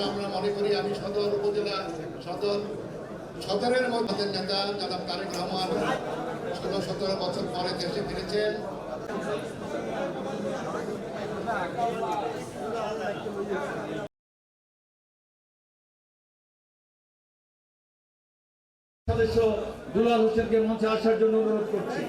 আমরা মনে করি আমি সদর উপজেলা সদরের মধ্যে নেতা জনাব তারেক রহমান ১৬-১৭ বছর পরে দেশে ফিরেছেন। সদস্য দুলাল হোসেনকে মঞ্চে আসার জন্য অনুরোধ করছি।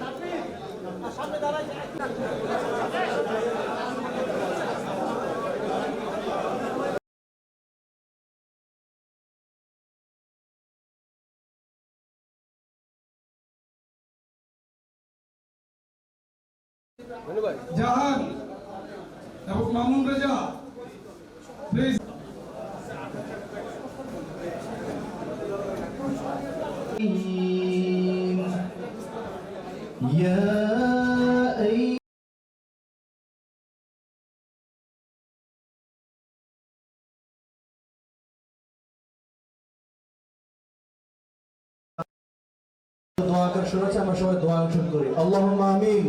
জাহান এবং মামুন রেজা প্লিজ। দোয়া করা শুরু হচ্ছে, আমরা সবাই দোয়া শুরু করি। আল্লাহুম্মা আমিন।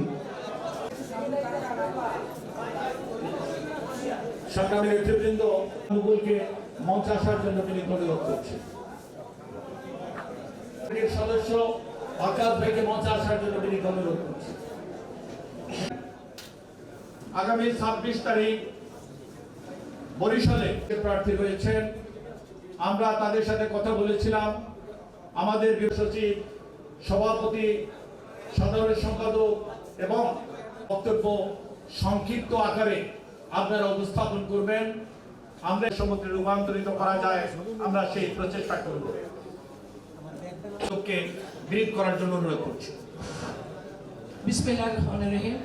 সংগ্রামী নেতৃবৃন্দ মুকুলকে মঞ্চে আসার জন্য তিনি অনুরোধ করছেন। সদস্য আকাশ ভাইকে মঞ্চে আসার জন্য তিনি অনুরোধ করছেন। আগামী ২৬ তারিখ বরিশালে প্রার্থী রয়েছেন। আমরা তাদের সাথে কথা বলেছিলাম। আমাদের সচিব, সভাপতি, সাধারণ সম্পাদক এবং বক্তব্য সংক্ষিপ্ত আকারে আপনারা উপস্থাপন করবেন। আমরা সমুদ্রে রূপান্তরিত করা যায়, আমরা সেই প্রচেষ্টা করব। লোককে ব্রিফ করার জন্য অনুরোধ করছি। বিসমিল্লাহির রহমানির রহিম।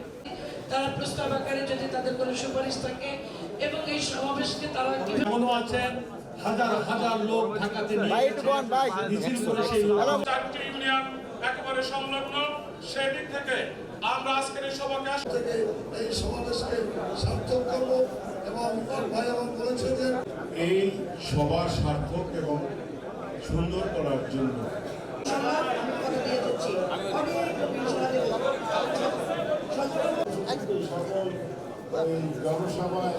তারা প্রস্তাব আকারে যদি তাদের কোনো সুপারিশ থাকে এবং এই সমাবেশকে তারা এমনও আছেন হাজার হাজার লোক ঢাকাতে মিছিল করে সেই চারটি ইউনিয়ন একেবারে সংলগ্ন, সেই দিক থেকে আমরা আজকের এই সভাকে এই সমাবেশকে সার্থক করব এবং ভাই আমার বলেছে যে এই সভা সার্থক এবং সুন্দর করার জন্য জনসভায়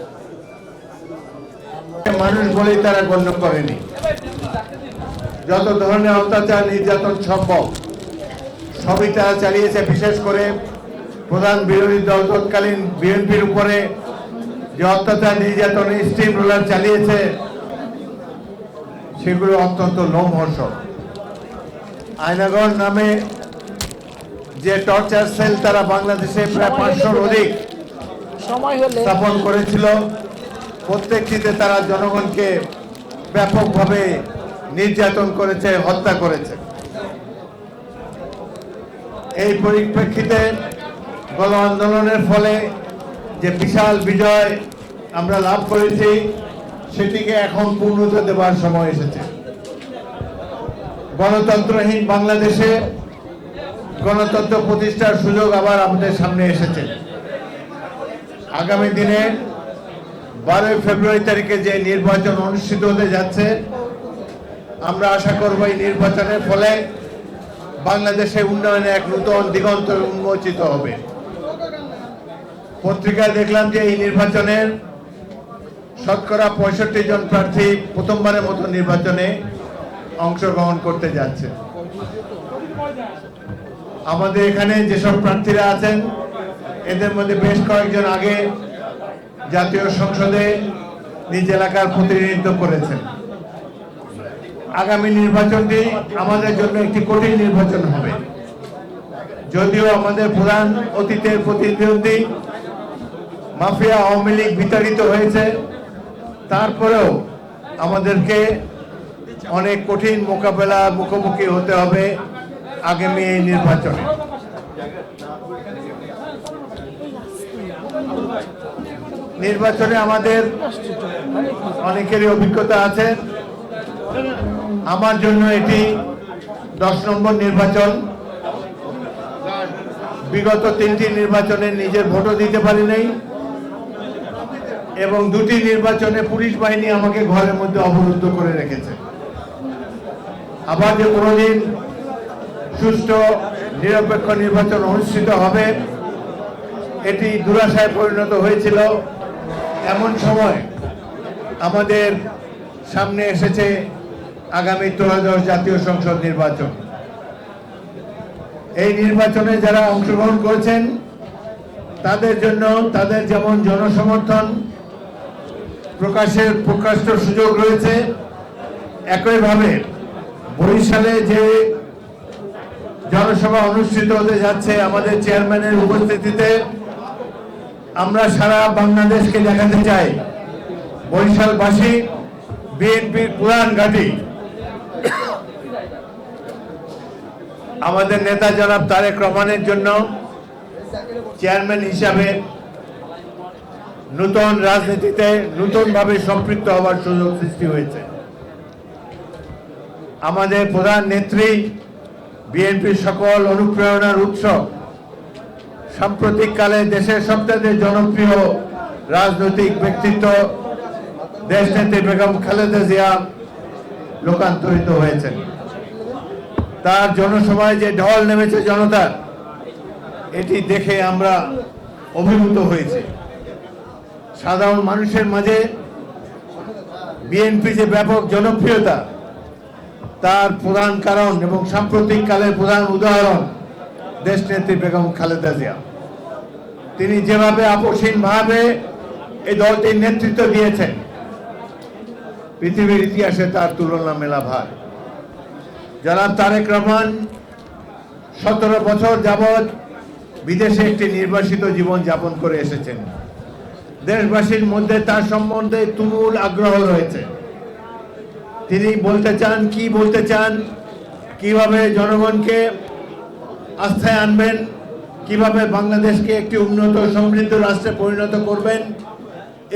মানুষ বলেই তারা গণ্য করেনি। যত ধরনের অত্যাচার নির্যাতন সম্ভব সবই তারা চালিয়েছে। বিশেষ করে প্রধান বিরোধী দল তৎকালীন বিএনপির উপরে যে অত্যাচার নির্যাতন স্টিম রোলার চালিয়েছে সেগুলো অত্যন্ত লোমহর্ষক। আয়নাগর নামে যে টর্চার সেল তারা বাংলাদেশে প্রায় ৫০০-র অধিক স্থাপন করেছিল, প্রত্যেকটিতে তারা জনগণকে ব্যাপকভাবে নির্যাতন করেছে, হত্যা করেছে। এই পরিপ্রেক্ষিতে গণ আন্দোলনের ফলে যে বিশাল বিজয় আমরা লাভ করেছি সেটিকে এখন পূর্ণতা দেওয়ার সময় এসেছে। গণতন্ত্রহীন বাংলাদেশে গণতন্ত্র প্রতিষ্ঠার সুযোগ আবার আমাদের সামনে এসেছে। আগামী দিনে 12 ফেব্রুয়ারি তারিখে যে নির্বাচন অনুষ্ঠিত হতে যাচ্ছে, আমরা আশা করব এই নির্বাচনের ফলে বাংলাদেশে উন্নয়নে এক নতুন দিগন্ত উন্মোচিত হবে। পত্রিকায় দেখলাম যে এই নির্বাচনের শতকরা 65 জন প্রার্থী প্রথমবারের মতো নির্বাচনে অংশগ্রহণ করতে যাচ্ছে। আমাদের এখানে যেসব প্রার্থীরা আছেন এদের মধ্যে বেশ কয়েকজন আগে জাতীয় সংসদে নিজ এলাকার প্রতিনিধিত্ব করেছেন। আগামী নির্বাচনটি আমাদের জন্য একটি কঠিন নির্বাচন হবে। যদিও আমাদের প্রধান অতীতের প্রতিদ্বন্দ্বী মাফিয়া আওয়ামী লীগ বিতাড়িত হয়েছে, তারপরেও আমাদেরকে অনেক কঠিন মোকাবেলা মুখোমুখি হতে হবে আগামী এই নির্বাচনে। নির্বাচনে আমাদের অনেকেরই অভিজ্ঞতা আছে। আমার জন্য এটি 10 নম্বর নির্বাচন। বিগত 3টি নির্বাচনে নিজের ভোটও দিতে পারি নাই এবং 2টি নির্বাচনে পুলিশ বাহিনী আমাকে ঘরের মধ্যে অবরুদ্ধ করে রেখেছে। আবার যে কোনোদিন সুষ্ঠু নিরপেক্ষ নির্বাচন অনুষ্ঠিত হবে এটি দুরাশায় পরিণত হয়েছিল। এমন সময় আমাদের সামনে এসেছে আগামী 13 জাতীয় সংসদ নির্বাচন। এই নির্বাচনে যারা অংশগ্রহণ করেছেন তাদের জন্য তাদের যেমন জনসমর্থন প্রকাশ্য সুযোগ রয়েছে, একইভাবে বরিশালে যে জনসভা অনুষ্ঠিত হতে যাচ্ছে আমাদের চেয়ারম্যানের উপস্থিতিতে, আমরা সারা বাংলাদেশকে দেখাতে চাই বরিশালবাসী বিএনপির পুরান ঘাঁটি। আমাদের নেতা জনাব তারেক রহমানের জন্য চেয়ারম্যান হিসাবে নতুন রাজনীতিতে নতুনভাবে সম্পৃক্ত হওয়ার সুযোগ সৃষ্টি হয়েছে। আমাদের প্রধান নেত্রী বিএনপির সকল অনুপ্রেরণার উৎস, সাম্প্রতিককালে দেশের সবচেয়ে জনপ্রিয় রাজনৈতিক ব্যক্তিত্ব দেশনেত্রী বেগম খালেদা জিয়া লোকান্তরিত হয়েছেন। তার জনসভায় যে ঢল নেমেছে জনতার, এটি দেখে আমরা অভিভূত হয়েছি। সাধারণ মানুষের মাঝে বিএনপি যে ব্যাপক জনপ্রিয়তা, তার প্রধান কারণ এবং সাম্প্রতিককালের প্রধান উদাহরণ দেশনেত্রী বেগম খালেদা জিয়া। তিনি যেভাবে আপসহীনভাবে এই দলটির নেতৃত্ব দিয়েছেন, পৃথিবীর ইতিহাসে তার তুলনা মেলা ভার। জনাব তারেক রহমান 17 বছর যাবৎ বিদেশে একটি নির্বাসিত জীবন যাপন করে এসেছেন। দেশবাসীর মধ্যে তার সম্বন্ধে তুমুল আগ্রহ রয়েছে। তিনি বলতে চান, কি বলতে চান, কিভাবে জনগণকে আস্থায় আনবেন, কিভাবে বাংলাদেশকে একটি উন্নত সমৃদ্ধ রাষ্ট্রে পরিণত করবেন,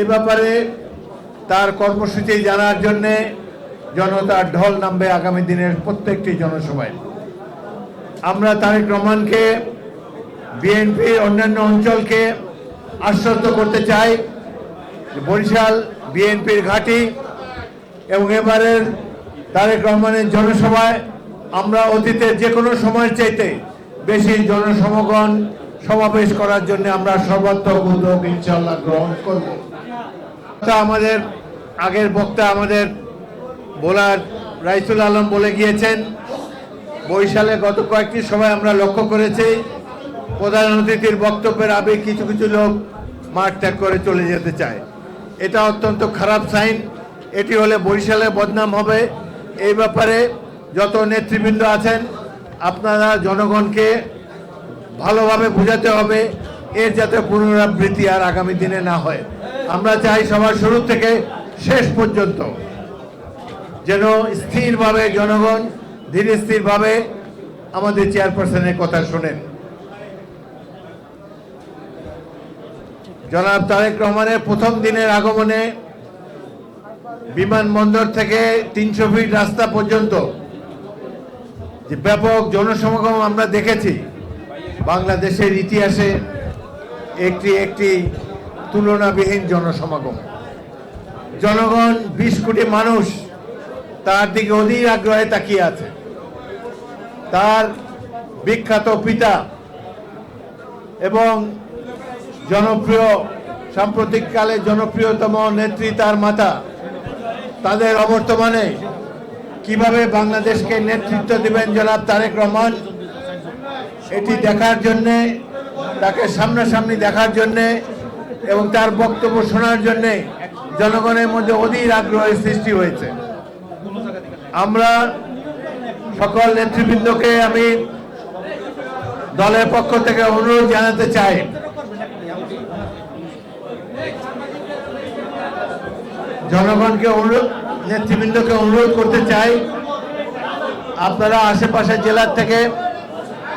এ ব্যাপারে তার কর্মসূচি জানার জন্যে জনতার ঢল নামবে আগামী দিনের প্রত্যেকটি জনসভায়। আমরা তারেক রহমানকে, বিএনপির অন্যান্য অঞ্চলকে আশ্বস্ত করতে চাই বরিশাল বিএনপির ঘাঁটি, এবং এবারের তারেক রহমানের জনসভায় আমরা অতীতের যে কোনো সময়ের চাইতে বেশি জনসমাগম সমাবেশ করার জন্য আমরা সর্বাত্মক উদ্যোগ ইনশাআল্লাহ গ্রহণ করব। আমাদের আগের বক্তা আমাদের বোলার রাইসুল আলম বলে গিয়েছেন, বরিশালে গত কয়েকটি সময় আমরা লক্ষ্য করেছি প্রধান অতিথির বক্তব্যের আগে কিছু কিছু লোক মাঠ ত্যাগ করে চলে যেতে চায়। এটা অত্যন্ত খারাপ সাইন। এটি হলে বরিশালে বদনাম হবে। এই ব্যাপারে যত নেতৃবৃন্দ আছেন আপনারা জনগণকে ভালোভাবে বোঝাতে হবে, এর যাতে পুনরাবৃত্তি আর আগামী দিনে না হয়। আমরা চাই সবার শুরু থেকে শেষ পর্যন্ত যেন স্থিরভাবে জনগণ ধীর স্থিরভাবে আমাদের চেয়ারপারসনের কথা শোনেন। জনাব তারেক রহমানের প্রথম দিনের আগমনে বিমানবন্দর থেকে 300 ফিট রাস্তা পর্যন্ত যে ব্যাপক জনসমাগম আমরা দেখেছি, বাংলাদেশের ইতিহাসে একটি তুলনাবিহীন জনসমাগম। জনগণ 20 কোটি মানুষ তার দিকে অধীর আগ্রহে তাকিয়ে আছে। তার বিখ্যাত পিতা এবং জনপ্রিয়, সাম্প্রতিককালে জনপ্রিয়তম নেত্রী তার মাতা, তাদের অবর্তমানে কিভাবে বাংলাদেশকে নেতৃত্ব দিবেন জনাব তারেক রহমান, এটি দেখার জন্যে, তাকে সামনাসামনি দেখার জন্যে এবং তার বক্তব্য শোনার জন্যে জনগণের মধ্যে অধীর আগ্রহের সৃষ্টি হয়েছে। আমরা সকল নেতৃবৃন্দকে আমি দলের পক্ষ থেকে অনুরোধ জানাতে চাই, জনগণকে অনুরোধ, নেতৃবৃন্দকে অনুরোধ করতে চাই, আপনারা আশেপাশের জেলার থেকে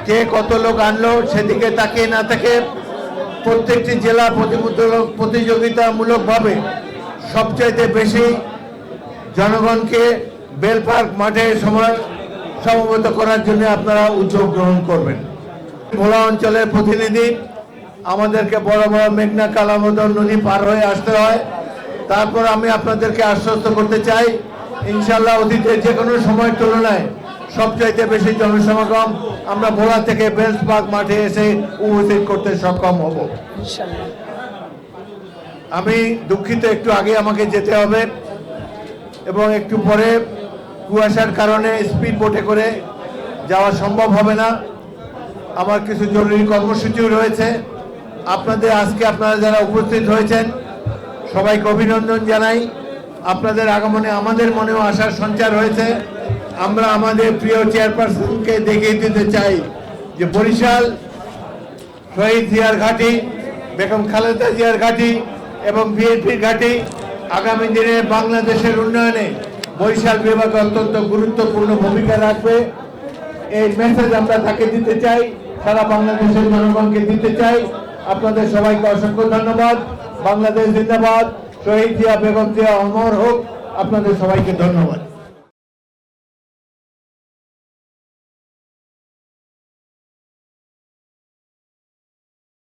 কে কত লোক আনলো সেদিকে তাকিয়ে না থেকে প্রত্যেকটি জেলা প্রতিযোগিতামূলকভাবে সবচাইতে বেশি জনগণকে বেলপার্ক মাঠে সমবেত করার জন্য আপনারা উদ্যোগ গ্রহণ করবেন। ভোলা অঞ্চলের প্রতিনিধি, আমাদেরকে বড় বড় মেঘনা কালামোদর নদী পার হয়ে আসতে হয়। তারপর আমি আপনাদেরকে আশ্বস্ত করতে চাই, ইনশাআল্লাহ অতীতের যে কোনো সময়ের তুলনায় সবচাইতে বেশি জনসমাগম আমরা ভোলা থেকে বেলসবাগ মাঠে এসে উপস্থিত করতে সক্ষম হব। আমি দুঃখিত, একটু আগে আমাকে যেতে হবে এবং একটু পরে কুয়াশার কারণে স্পিড বোটে করে যাওয়া সম্ভব হবে না। আমার কিছু জরুরি কর্মসূচিও রয়েছে। আপনারা যারা উপস্থিত হয়েছেন সবাইকে অভিনন্দন জানাই। আপনাদের আগমনে আমাদের মনেও আশার সঞ্চার হয়েছে। আমরা আমাদের প্রিয় চেয়ারপারসনকে দেখিয়ে দিতে চাই যে বরিশাল শহীদ জিয়ার ঘাঁটি, বেগম খালেদা জিয়ার ঘাঁটি এবং বিএনপির ঘাঁটি আগামী দিনে বাংলাদেশের উন্নয়নে বরিশাল বিভাগ অত্যন্ত গুরুত্বপূর্ণ ভূমিকা রাখবে। এই মেসেজ আমরা তাকে দিতে চাই, সারা বাংলাদেশের জনগণকে দিতে চাই। আপনাদের সবাইকে অসংখ্য ধন্যবাদ। বাংলাদেশ জিন্দাবাদ, শহীদ জিয়া, বেগম জিয়া অমর হোক। আপনাদের সবাইকে ধন্যবাদ।